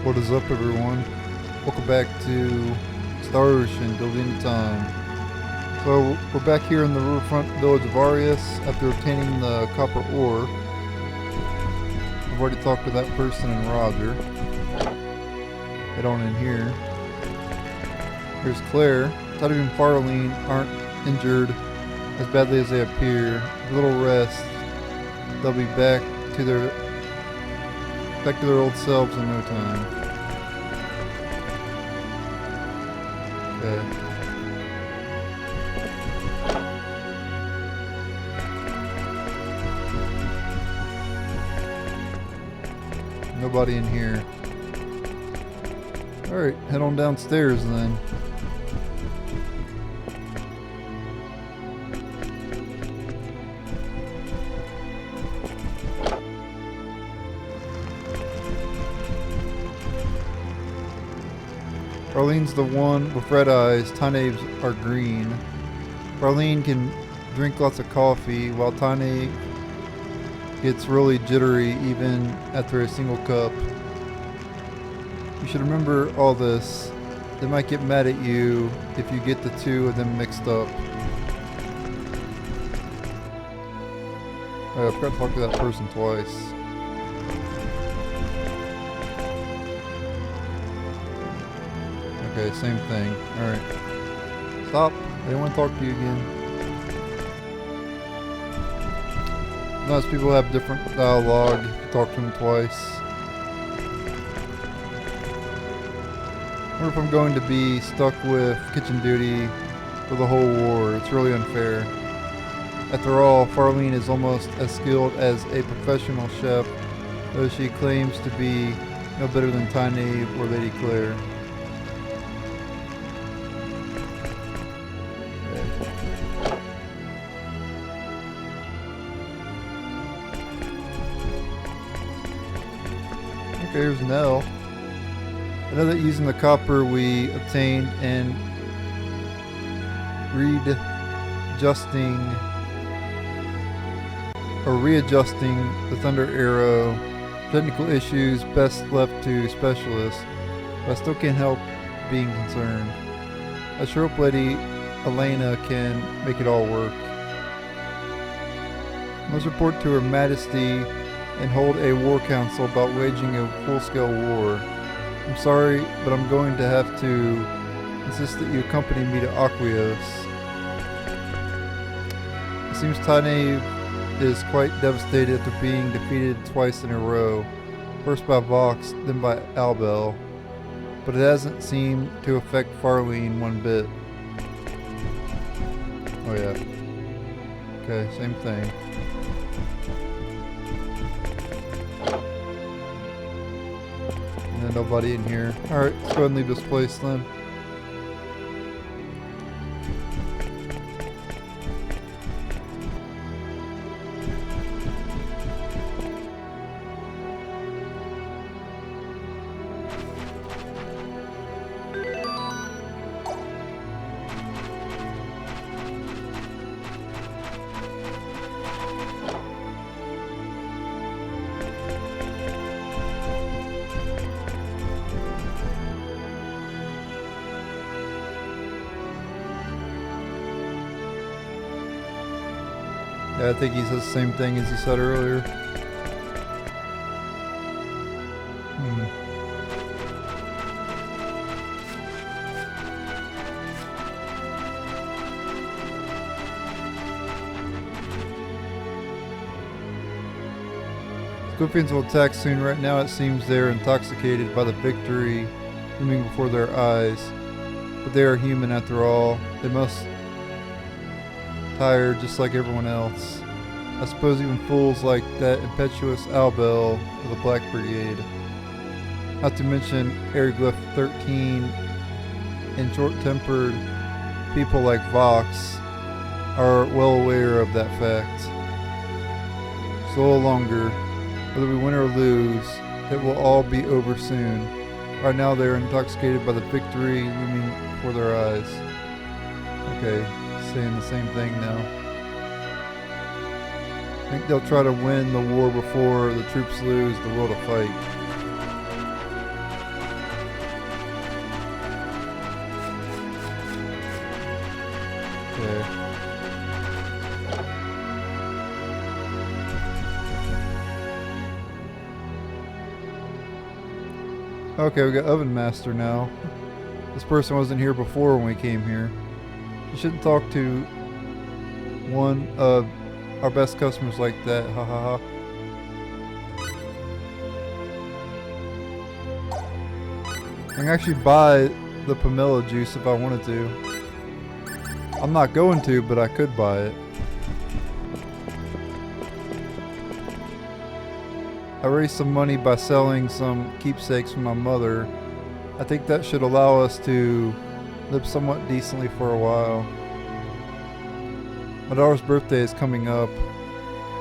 What is up, everyone? Welcome back to Star Ocean, Building Time. So, we're back here in the riverfront village of Arius after obtaining the copper ore. I've already talked to that person and Roger. Head on in here. Here's Claire. Tidy and Farlene aren't injured as badly as they appear. With a little rest, they'll be back to their old selves in no time. Okay. Nobody in here. Alright, head on downstairs then. Arlene's the one with red eyes, Tanave's are green. Arlene can drink lots of coffee, while Tanave gets really jittery even after a single cup. You should remember all this. They might get mad at you if you get the two of them mixed up. I forgot to talk to that person twice. Okay, same thing. Alright. Stop. I don't want to talk to you again. Sometimes people have different dialogue if you talk to them twice. I wonder if I'm going to be stuck with kitchen duty for the whole war. It's really unfair. After all, Farlene is almost as skilled as a professional chef, though she claims to be no better than Tiny or Lady Claire. Okay, here's Nell. I know that using the copper we obtained and readjusting the Thunder Arrow, technical issues best left to specialists, but I still can't help being concerned. I sure hope Lady Elena can make it all work. I must report to Her Majesty and hold a war council about waging a full-scale war. I'm sorry, but I'm going to have to insist that you accompany me to Aquios. It seems Tane is quite devastated after being defeated twice in a row, first by Vox, then by Albel, but it hasn't seemed to affect Farlene one bit. Oh yeah. Okay, same thing. And nobody in here. Alright, let's go ahead and leave this place then. Yeah, I think he says the same thing as he said earlier. Scorpions will attack soon. Right now it seems they're intoxicated by the victory looming before their eyes. But they are human after all. They must tired just like everyone else. I suppose even fools like that impetuous Albel of the Black Brigade. Not to mention Airglyph 13 and short-tempered people like Vox are well aware of that fact. So a little longer, whether we win or lose, it will all be over soon. Right now they are intoxicated by the victory looming before their eyes. Okay. Saying the same thing now. I think they'll try to win the war before the troops lose the will to fight. Okay. Okay, we got Oven Master now. This person wasn't here before when we came here. You shouldn't talk to one of our best customers like that. Ha ha ha. I can actually buy the pomelo juice if I wanted to. I'm not going to, but I could buy it. I raised some money by selling some keepsakes from my mother. I think that should allow us to live somewhat decently for a while. My daughter's birthday is coming up.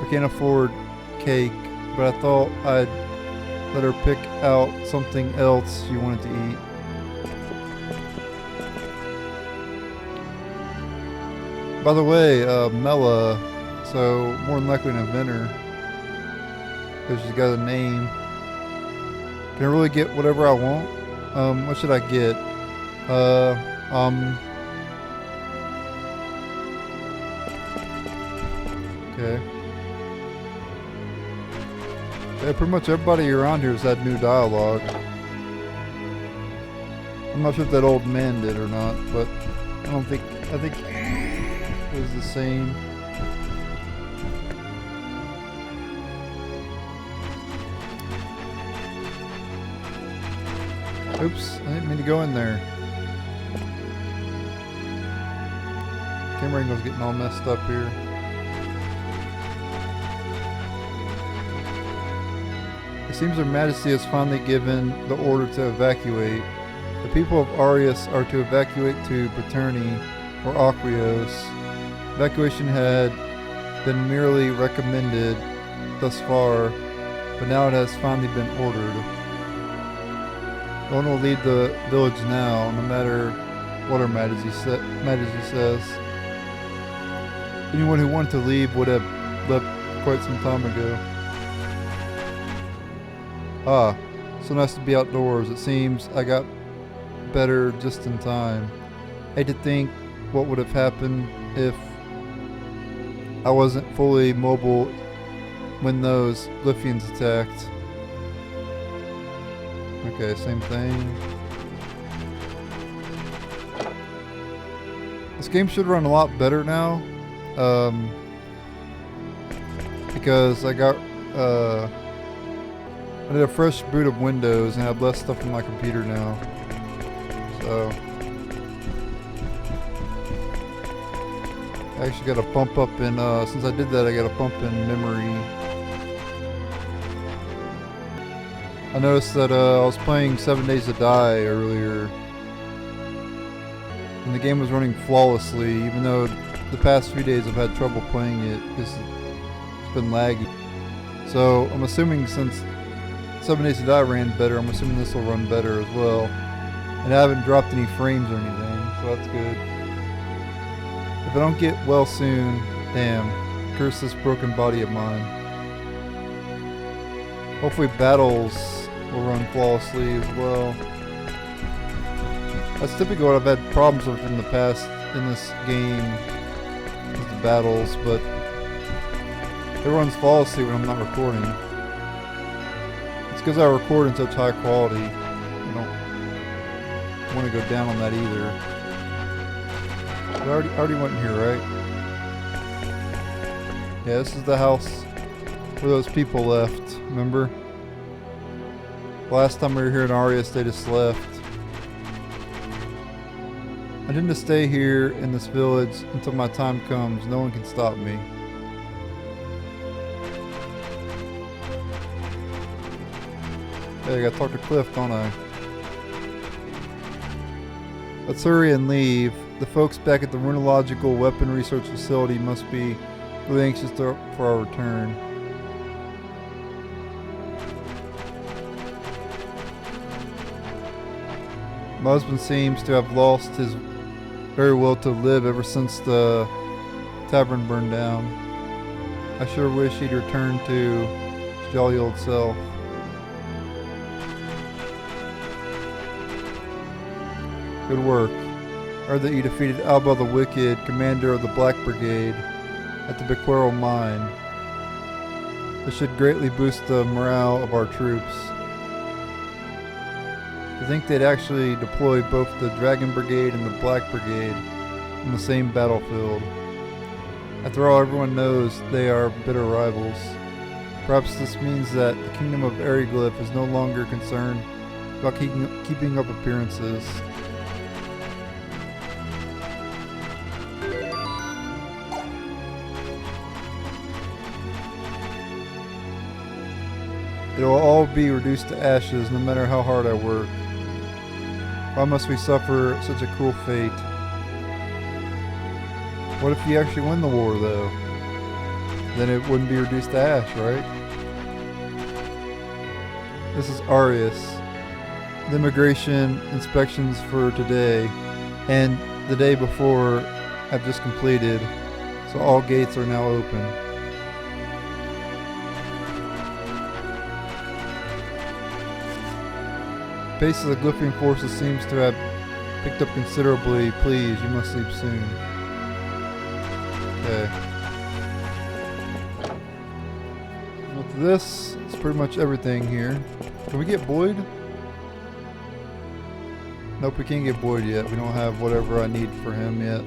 We can't afford cake, but I thought I'd let her pick out something else she wanted to eat. By the way, Mela, so more than likely an inventor, because she's got a name. Can I really get whatever I want? What should I get? Okay. Yeah, pretty much everybody around here has had new dialogue. I'm not sure if that old man did or not, but I think it was the same. Oops, I didn't mean to go in there. Camera angle's getting all messed up here. It seems Her Majesty has finally given the order to evacuate. The people of Arius are to evacuate to Paterni or Aqurios. Evacuation had been merely recommended thus far, but now it has finally been ordered. No one will leave the village now, no matter what Her Majesty says. Anyone who wanted to leave would have left quite some time ago. Ah, so nice to be outdoors. It seems I got better just in time. I hate to think what would have happened if I wasn't fully mobile when those Lithians attacked. Okay, same thing. This game should run a lot better now. Because I got I did a fresh boot of Windows and have less stuff on my computer now. So I actually got a bump up in since I did that, I got a bump in memory. I noticed that I was playing 7 Days to Die earlier, and the game was running flawlessly, even though the past few days I've had trouble playing it because it's been laggy. So I'm assuming since 7 Days to Die ran better, I'm assuming this will run better as well. And I haven't dropped any frames or anything, so that's good. If I don't get well soon, damn, curse this broken body of mine. Hopefully battles will run flawlessly as well. That's typically what I've had problems with in the past in this game, is the battles, but it runs flawlessly when I'm not recording. It's because I record in such high quality. I don't want to go down on that either. I already went in here, right? Yeah, this is the house where those people left, remember? Last time we were here in Arius, they just left. I intend to stay here in this village until my time comes. No one can stop me. Hey, I gotta talk to Cliff, don't I? Let's hurry and leave. The folks back at the Runological Weapon Research Facility must be really anxious for our return. My husband seems to have lost his very will to live ever since the tavern burned down. I sure wish he'd returned to his jolly old self. Good work. Heard that you defeated Alba the Wicked, commander of the Black Brigade, at the Bequero mine. This should greatly boost the morale of our troops. I think they'd actually deploy both the Dragon Brigade and the Black Brigade on the same battlefield. After all, everyone knows they are bitter rivals. Perhaps this means that the kingdom of Aryglyph is no longer concerned about keeping up appearances. It will all be reduced to ashes no matter how hard I work. Why must we suffer such a cruel fate? What if you actually win the war, though? Then it wouldn't be reduced to ash, right? This is Arius. The immigration inspections for today and the day before have just completed, so all gates are now open. Pace of the Glyphian forces seems to have picked up considerably. Please, you must sleep soon. Okay. With this, it's pretty much everything here. Can we get Boyd? Nope, we can't get Boyd yet. We don't have whatever I need for him yet.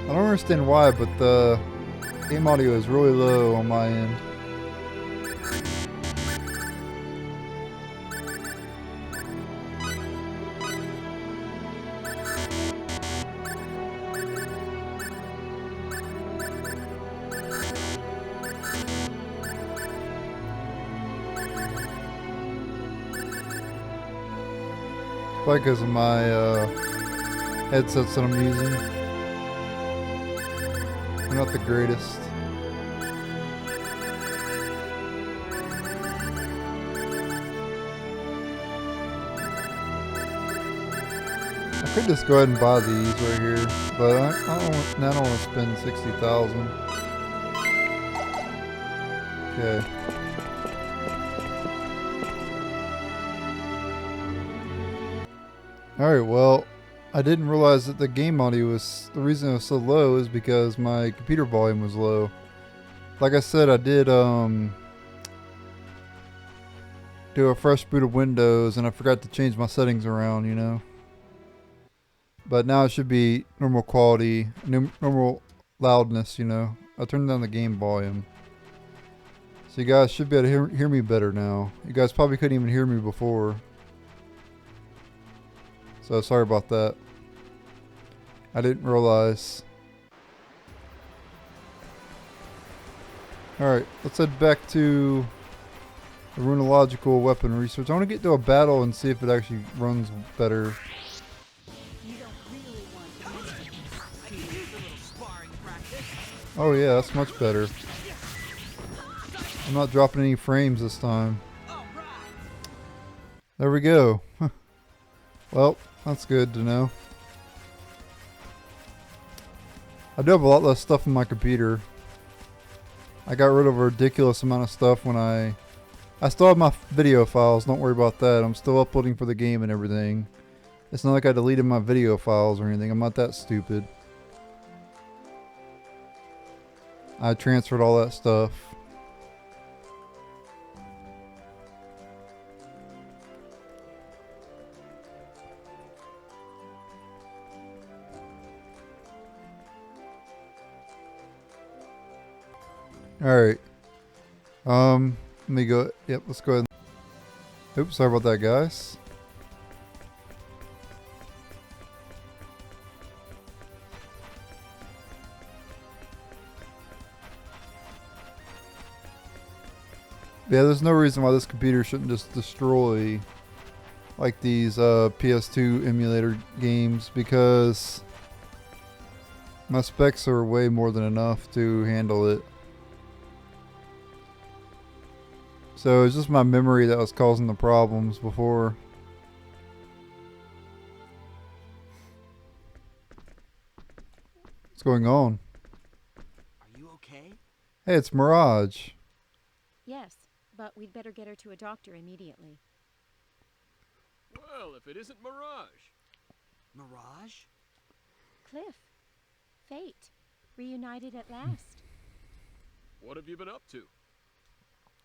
I don't understand why, but the game audio is really low on my end. Probably because of my headsets that I'm using. They're not the greatest. I could just go ahead and buy these right here, but I don't want to spend 60,000. Okay. Alright, well, I didn't realize that the game audio was, the reason it was so low is because my computer volume was low. Like I said, I did do a fresh boot of Windows and I forgot to change my settings around, you know. But now it should be normal quality, normal loudness, you know. I turned down the game volume. So you guys should be able to hear me better now. You guys probably couldn't even hear me before. So sorry about that. I didn't realize. Alright, let's head back to the runological weapon research. I want to get to a battle and see if it actually runs better. Oh yeah, that's much better. I'm not dropping any frames this time. There we go. Well, that's good to know. I do have a lot less stuff on my computer. I got rid of a ridiculous amount of stuff when I still have my video files, don't worry about that. I'm still uploading for the game and everything. It's not like I deleted my video files or anything. I'm not that stupid. I transferred all that stuff. Alright. Let me go. Yep, let's go ahead. Oops, sorry about that, guys. Yeah, there's no reason why this computer shouldn't just destroy like these PS2 emulator games, because my specs are way more than enough to handle it. So it's just my memory that was causing the problems before. What's going on? Are you okay? Hey, it's Mirage. Yes, but we'd better get her to a doctor immediately. Well, if it isn't Mirage. Mirage? Cliff. Fate. Reunited at last. What have you been up to?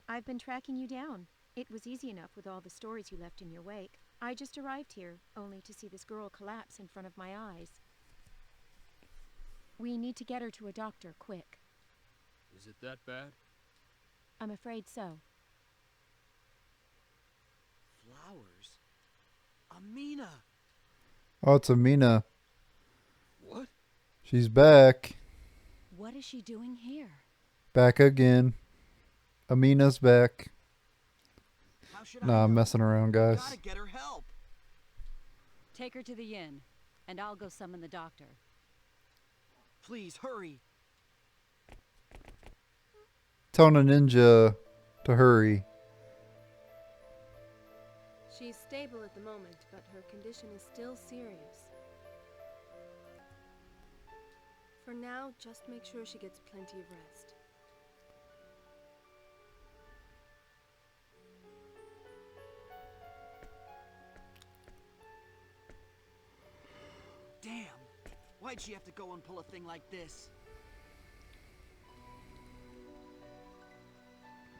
I've been tracking you down. It was easy enough with all the stories you left in your wake. I just arrived here, only to see this girl collapse in front of my eyes. We need to get her to a doctor, quick. Is it that bad? I'm afraid so. Flowers? Amina! Oh, it's Amina. What? She's back. What is she doing here? Back again. Amina's back. How should Nah, I I'm know? messing around, guys. Gotta get her help. Take her to the inn, and I'll go summon the doctor. Please, hurry. Telling a ninja to hurry. She's stable at the moment, but her condition is still serious. For now, just make sure she gets plenty of rest. Damn. Why'd she have to go and pull a thing like this?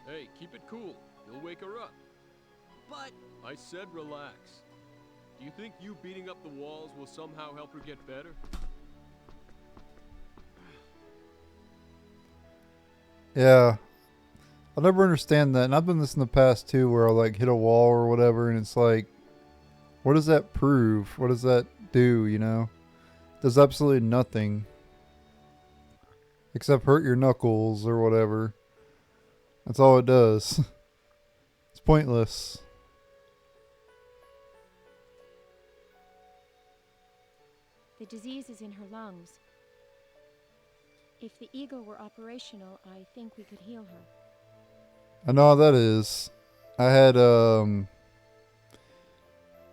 Hey, keep it cool. You'll wake her up. But... I said relax. Do you think you beating up the walls will somehow help her get better? Yeah. I'll never understand that. And I've done this in the past too, where I'll like hit a wall or whatever, and it's like, what does that prove? What does that do, you know? It does absolutely nothing. Except hurt your knuckles or whatever. That's all it does. It's pointless. The disease is in her lungs. If the ego were operational, I think we could heal her. I know how that is. I had,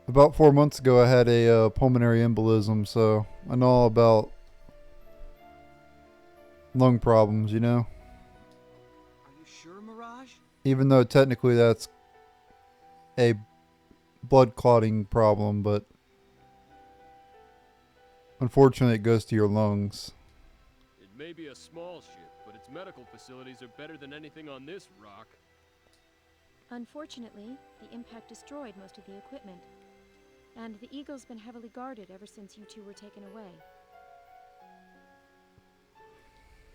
about 4 months ago, I had a pulmonary embolism, so I know all about lung problems, you know? Are you sure, Mirage? Even though technically that's a blood clotting problem, but unfortunately it goes to your lungs. It may be a small ship, but its medical facilities are better than anything on this rock. Unfortunately, the impact destroyed most of the equipment. And the ego's been heavily guarded ever since you two were taken away.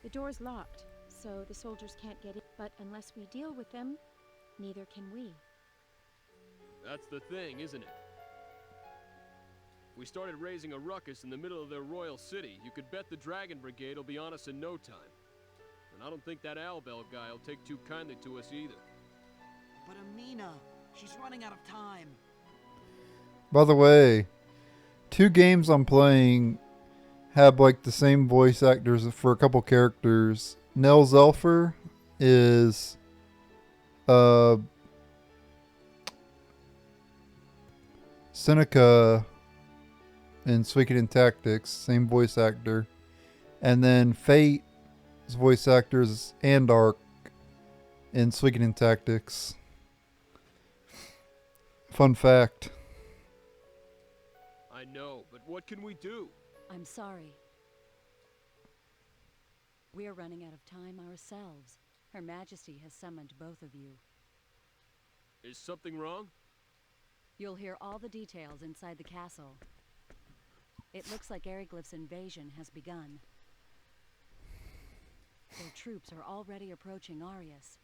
The door's locked, so the soldiers can't get in. But unless we deal with them, neither can we. That's the thing, isn't it? If we started raising a ruckus in the middle of their royal city, you could bet the Dragon Brigade will be on us in no time. And I don't think that Albel guy will take too kindly to us either. But Amina, she's running out of time. By the way, 2 games I'm playing have like the same voice actors for a couple characters. Nell Zelfer is Seneca in Suikoden Tactics, same voice actor. And then Fate's voice actor is Andark in Suikoden Tactics. Fun fact. I know, but what can we do? I'm sorry. We're running out of time ourselves. Her Majesty has summoned both of you. Is something wrong? You'll hear all the details inside the castle. It looks like Eriglyph's invasion has begun. Their troops are already approaching Arius.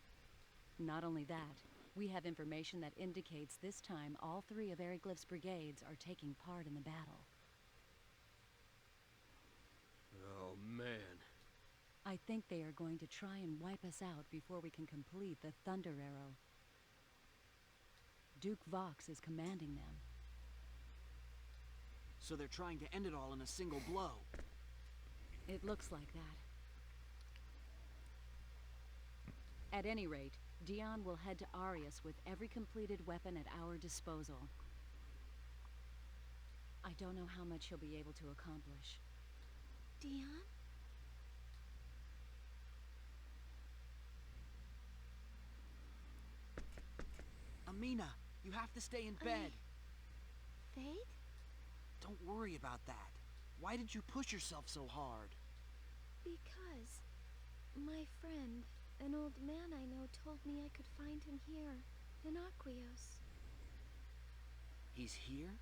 Not only that, we have information that indicates this time all 3 of Eriglyph's brigades are taking part in the battle. Oh, man. I think they are going to try and wipe us out before we can complete the Thunder Arrow. Duke Vox is commanding them. So they're trying to end it all in a single blow. It looks like that. At any rate, Dion will head to Arius with every completed weapon at our disposal. I don't know how much he'll be able to accomplish. Dion? Amina, you have to stay in bed. Fate? Don't worry about that. Why did you push yourself so hard? Because my friend, an old man I know, told me I could find him here, in Aquios. He's here?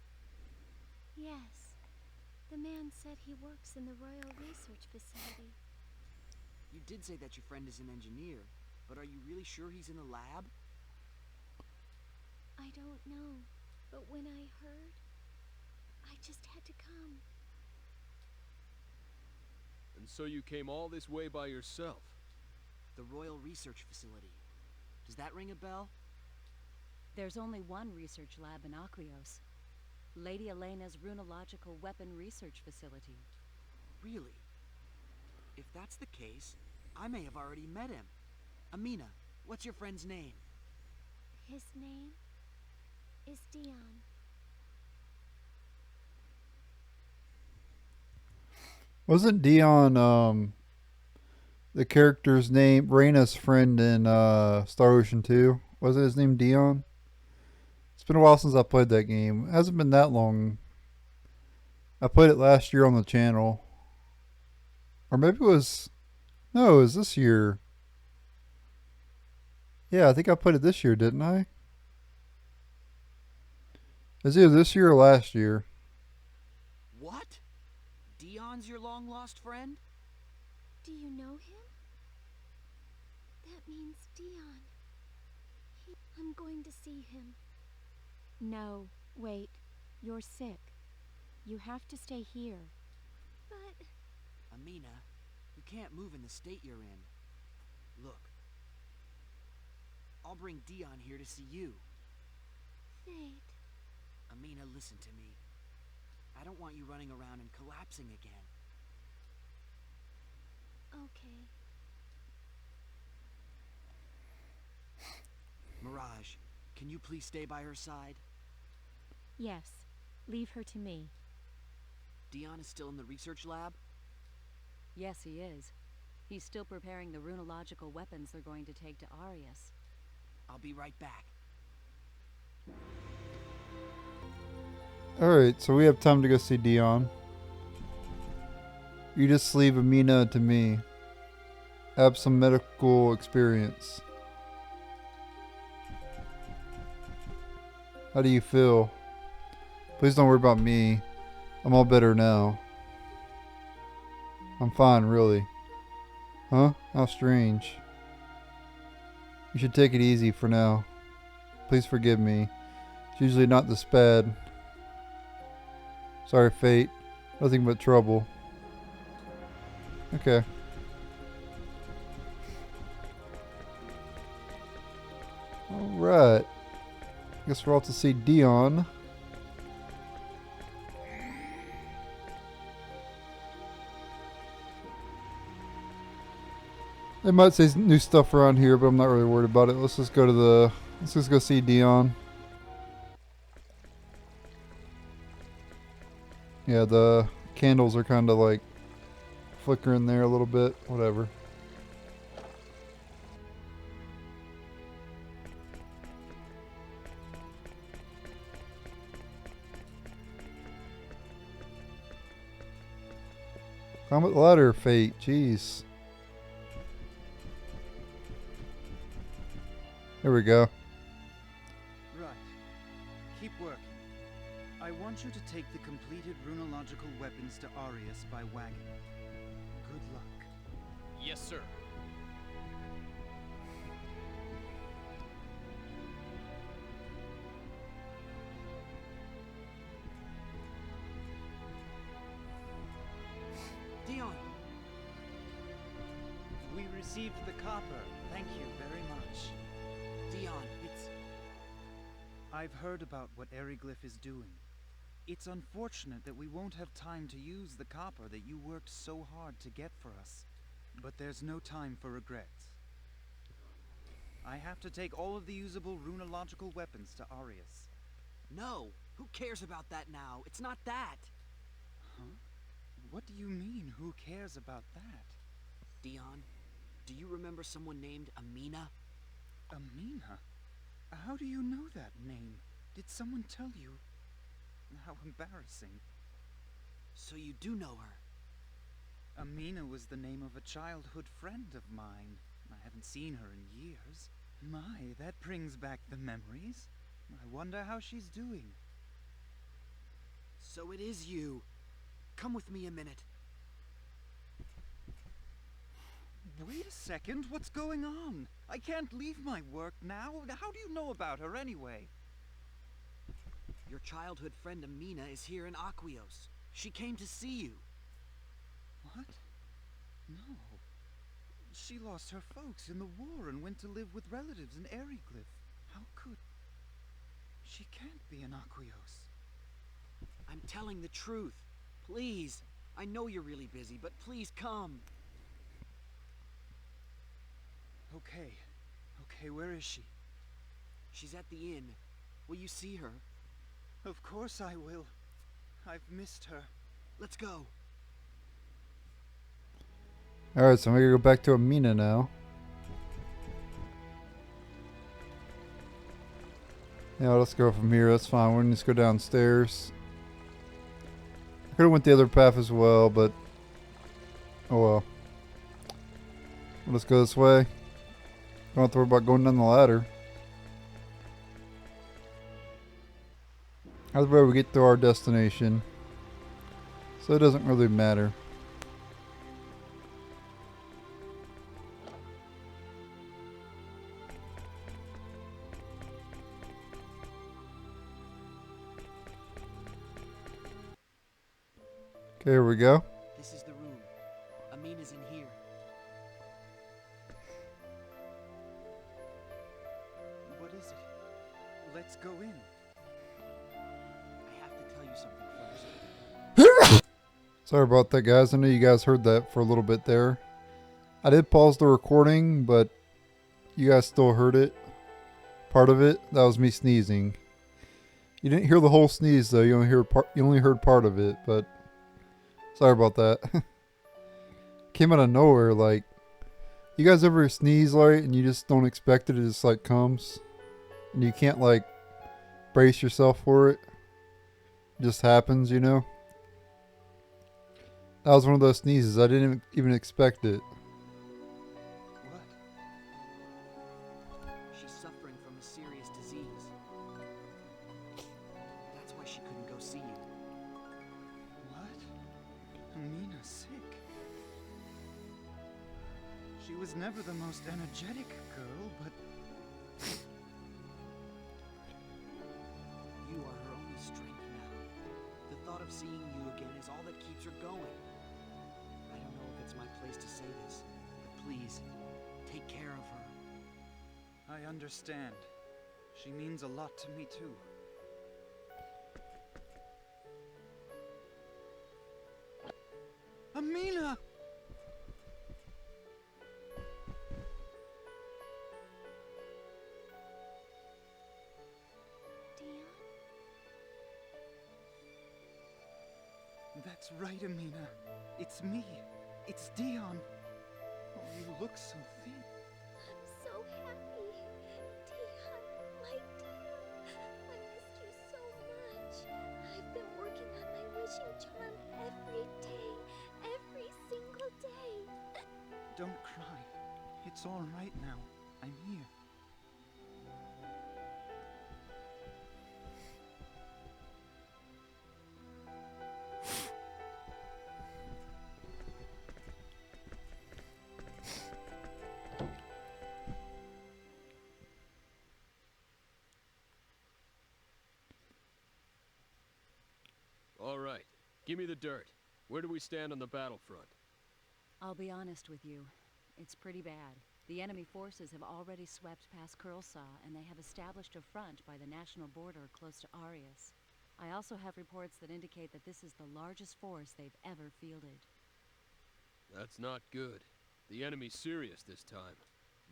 Yes. The man said he works in the Royal Research Facility. You did say that your friend is an engineer, but are you really sure he's in the lab? I don't know, but when I heard, I just had to come. And so you came all this way by yourself? The Royal Research Facility. Does that ring a bell? There's only one research lab in Aquios. Lady Elena's Runological Weapon Research Facility. Really? If that's the case, I may have already met him. Amina, what's your friend's name? His name is Dion. Wasn't Dion the character's name, Reyna's friend in Star Ocean 2? Wasn't his name Dion? It's been a while since I played that game. It hasn't been that long. I played it last year on the channel. Or maybe it was... No, it was this year. Yeah, I think I played it this year, didn't I? Is it this year or last year? What? Dion's your long-lost friend? Do you know him? That means Dion. I'm going to see him. No, wait. You're sick. You have to stay here. But... Amina, you can't move in the state you're in. Look. I'll bring Dion here to see you. Fate. Amina, listen to me. I don't want you running around and collapsing again. Okay. Mirage, can you please stay by her side? Yes. Leave her to me. Dion is still in the research lab? Yes, he is. He's still preparing the runological weapons they're going to take to Arius. I'll be right back. Alright, so we have time to go see Dion. You just leave Amina to me. Have some medical experience. How do you feel? Please don't worry about me. I'm all better now. I'm fine, really. Huh? How strange. You should take it easy for now. Please forgive me. It's usually not this bad. Sorry, Fate. Nothing but trouble. Okay. Alright. Guess we're all to see Dion. They might say new stuff around here, but I'm not really worried about it. Let's just go see Dion. Yeah, the candles are kind of like flickering there a little bit. Whatever. Comet ladder, Fate. Jeez. There we go. Right. Keep working. I want you to take the completed runological weapons to Arius by wagon. Good luck. Yes, sir. Dion! We received the copper. Thank you very much. Dion, it's... I've heard about what Eriglyph is doing. It's unfortunate that we won't have time to use the copper that you worked so hard to get for us. But there's no time for regrets. I have to take all of the usable runological weapons to Arius. No! Who cares about that now? It's not that! Huh? What do you mean, who cares about that? Dion, do you remember someone named Amina? Amina? How do you know that name? Did someone tell you? How embarrassing. So you do know her? Amina was the name of a childhood friend of mine. I haven't seen her in years. My, that brings back the memories. I wonder how she's doing. So it is you. Come with me a minute. Wait a second, what's going on? I can't leave my work now. How do you know about her anyway? Your childhood friend Amina is here in Aquios. She came to see you. What? No. She lost her folks in the war and went to live with relatives in Eriglyph. How could... She can't be in Aquios. I'm telling the truth. Please. I know you're really busy, but please come. Okay, where is she? She's at the inn. Will you see her? Of course I will. I've missed her. Let's go. Alright, so I'm gonna go back to Amina now. Yeah, let's go from here. That's fine. We're gonna just go downstairs. I could have went the other path as well, but oh well. Let's go this way. Don't have to worry about going down the ladder. Either way, we get to our destination, so it doesn't really matter. Okay, here we go. This is the room. Amina's in here. What is it? Let's go in. I have to tell you something first. Sorry about that, guys. I know you guys heard that for a little bit there. I did pause the recording, but you guys still heard it. Part of it. That was me sneezing. You didn't hear the whole sneeze though. You only heard part of it, but sorry about that. Came out of nowhere. Like, you guys ever sneeze like and you just don't expect it? It just like comes, and you can't like brace yourself for it. It just happens, you know. That was one of those sneezes. I didn't even expect it. What? She's suffering from a serious disease. That's why she couldn't go see you. What? Amina's sick. She was never the most energetic girl, but... You are her only strength now. The thought of seeing you again is all that keeps her going. I don't know if it's my place to say this, but please, take care of her. I understand. She means a lot to me too. Amina! Dion? That's right, Amina. It's me. It's Dion. Oh, you look so thin. I'm so happy. Dion, my dear. I missed you so much. I've been working on my wishing charm every day. Every single day. Don't cry. It's all right now. I'm here. All right, give me the dirt. Where do we stand on the battlefront? I'll be honest with you. It's pretty bad. The enemy forces have already swept past Kurlsaw, and they have established a front by the national border close to Arius. I also have reports that indicate that this is the largest force they've ever fielded. That's not good. The enemy's serious this time.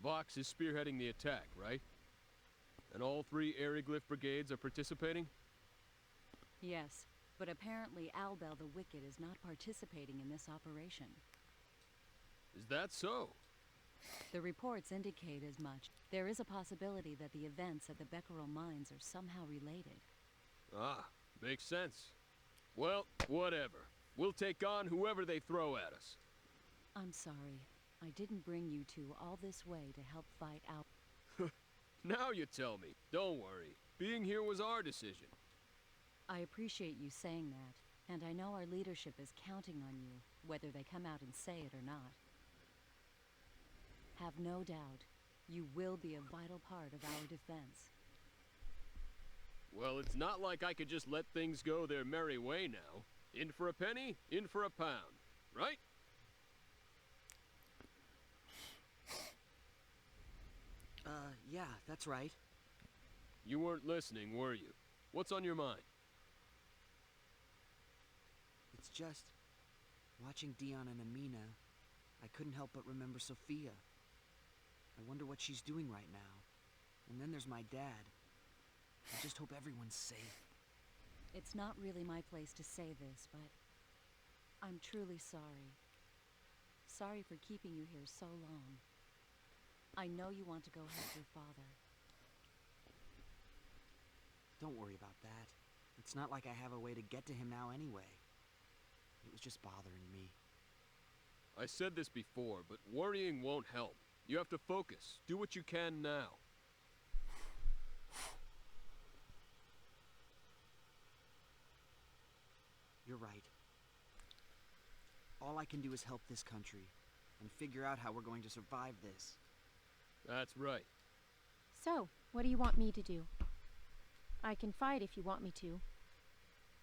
Vox is spearheading the attack, right? And all 3 Eriglyph brigades are participating? Yes, but apparently Albel the Wicked is not participating in this operation. Is that so? The reports indicate as much. There is a possibility that the events at the Becquerel mines are somehow related. Ah, makes sense. Well, whatever. We'll take on whoever they throw at us. I'm sorry. I didn't bring you two all this way to help fight out. Now you tell me. Don't worry. Being here was our decision. I appreciate you saying that, and I know our leadership is counting on you, whether they come out and say it or not. Have no doubt, you will be a vital part of our defense. Well, it's not like I could just let things go their merry way now. In for a penny, in for a pound. Right? Yeah, that's right. You weren't listening, were you? What's on your mind? It's just... watching Dion and Amina, I couldn't help but remember Sophia. I wonder what she's doing right now. And then there's my dad. I just hope everyone's safe. It's not really my place to say this, but I'm truly sorry. Sorry for keeping you here so long. I know you want to go help your father. Don't worry about that. It's not like I have a way to get to him now anyway. It was just bothering me. I said this before, but worrying won't help. You have to focus. Do what you can now. You're right. All I can do is help this country and figure out how we're going to survive this. That's right. So, what do you want me to do? I can fight if you want me to.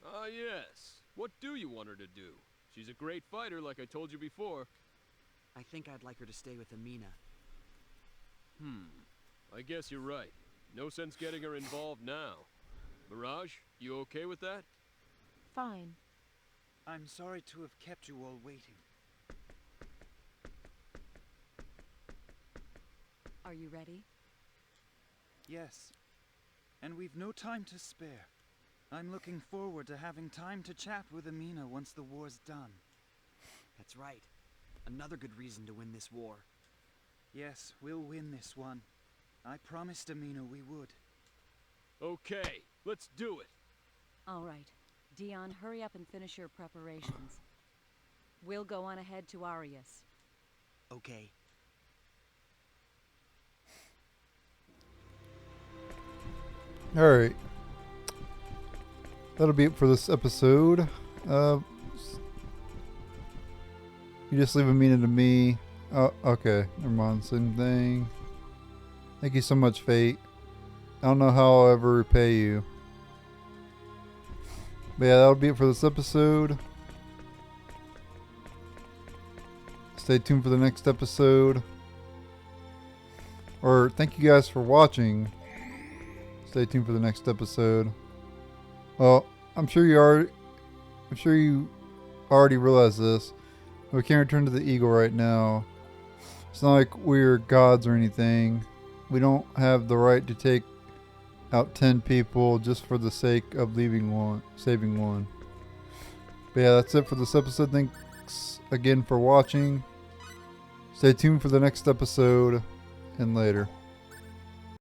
Ah, yes. What do you want her to do? She's a great fighter, like I told you before. I think I'd like her to stay with Amina. I guess you're right. No sense getting her involved now. Mirage, you okay with that? Fine. I'm sorry to have kept you all waiting. Are you ready? Yes. And we've no time to spare. I'm looking forward to having time to chat with Amina once the war's done. That's right. Another good reason to win this war. Yes, we'll win this one. I promised Amina we would. Okay, let's do it. All right. Dion, hurry up and finish your preparations. We'll go on ahead to Arius. Okay. Alright. That'll be it for this episode. You just leave Amina to me. Oh, okay. Never mind. Same thing. Thank you so much, Fate. I don't know how I'll ever repay you. But yeah, that'll be it for this episode. Stay tuned for the next episode. Or thank you guys for watching. Stay tuned for the next episode. Well, I'm sure you already realize this. We can't return to the Eagle right now. It's not like we're gods or anything. We don't have the right to take out 10 people just for the sake of saving one. But yeah, that's it for this episode. Thanks again for watching. Stay tuned for the next episode and later.